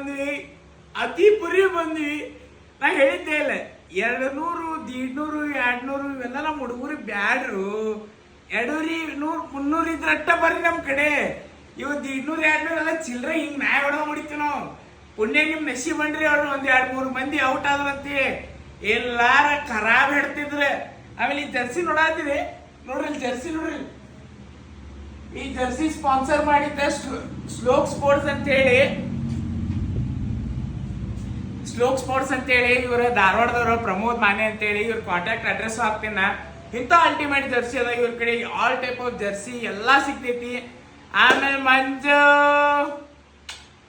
ಬಂದ್ವಿ, ಅತಿ ಪುರಿ ಬಂದ್ವಿ. ನಾ ಹೇಳಿದ್ದೆ ಇಲ್ಲ 200, 150, 200 ಇವೆಲ್ಲ ನಮ್ಮ ಹುಡುಗರಿಗೆ ಬ್ಯಾಡ್ರು. 200, 100, 300 ಇದ್ರಟ್ಟ ಬರ್ರಿ ನಮ್ಮ ಕಡೆ. ಇವತ್ತು 200, 200 ಎಲ್ಲ ಚಿಲ್ಲರೆ ಹಿಂಗೆ ಮ್ಯಾಗ ಹೊಡೆದ ಮುಡಿತೀವಿ ನಾವು. ಪುಣ್ಯ ನಿಮ್ಮ ನಶಿ ಬಂದ್ರಿ ಅವ್ರು ಒಂದು 2-3 ಮಂದಿ ಔಟ್ ಆದ್ರಂತೆ. ಎಲ್ಲಾರ ಖರಾಬ್ ಹಿಡ್ತಿದ್ರೆ. ಆಮೇಲೆ ಈ ಜರ್ಸಿ ನೋಡಾತಿರಿ ನೋಡ್ರಿ, ಜರ್ಸಿ ನೋಡ್ರಿ. ಈ ಜರ್ಸಿ ಸ್ಪಾನ್ಸರ್ ಮಾಡಿದ್ದ ಸ್ಲೋಕ್ ಸ್ಪೋರ್ಟ್ಸ್ ಅಂತೇಳಿ, ಇವರು ಧಾರವಾಡದವರು ಪ್ರಮೋದ್ ಮಾನೆ ಅಂತೇಳಿ. ಇವ್ರ ಕಾಂಟ್ಯಾಕ್ಟ್ ಅಡ್ರೆಸ್ ಹಾಕ್ತೀನಿ ನಾ. ಇಂಥ ಅಲ್ಟಿಮೇಟ್ ಜರ್ಸಿ ಅದ ಇವ್ರ ಕಡೆ. ಆಲ್ ಟೈಪ್ ಆಫ್ ಜರ್ಸಿ ಎಲ್ಲ ಸಿಗ್ತೈತಿ. ಆಮೇಲೆ ಮಂಜು,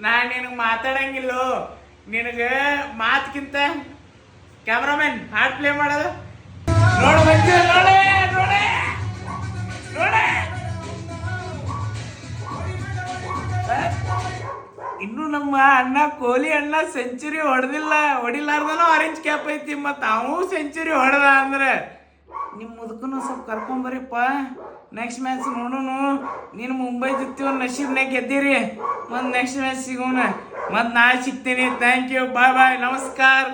ನಿನಗೆ ಮಾತಾಡಂಗಿಲ್ಲೋ, ನಿನಗೆ ಮಾತ್ಕಿಂತ ಕ್ಯಾಮ್ರಾಮನ್ ಹಾಡ್ ಪ್ಲೇ ಮಾಡೋದು ನೋಡು ಮಂಜು, ನೋಡೇ ನೋಡೇ ನೋಡೇ. ಇನ್ನು ನಮ್ಮ ಅಣ್ಣ ಕೊಹ್ಲಿ ಅಣ್ಣ ಸೆಂಚುರಿ ಹೊಡಿಲಾರ್ದನೋ ಆರೆಂಜ್ ಕ್ಯಾಪ್ ಐತಿ. ಮತ್ತು ಅವನು ಸೆಂಚುರಿ ಹೊಡೆದ ಅಂದ್ರೆ ನಿಮ್ಮ ಮುದುಕನು ಸ್ವಲ್ಪ ಕರ್ಕೊಂಬರಿಪ್ಪ. Next match ನೋಡೋನು. ನೀನು ಮುಂಬೈ ಜಿತ್ತೀವ, ನಶೀಬ್ನಾಗ ಗೆದ್ದೀರಿ. ಮತ್ತು ನೆಕ್ಸ್ಟ್ ಮ್ಯಾಚ್ ಸಿಗೋಣ. ಮತ್ತು ನಾಳೆ ಸಿಗ್ತೀನಿ. ಥ್ಯಾಂಕ್ ಯು, ಬಾಯ್ ಬಾಯ್, ನಮಸ್ಕಾರ.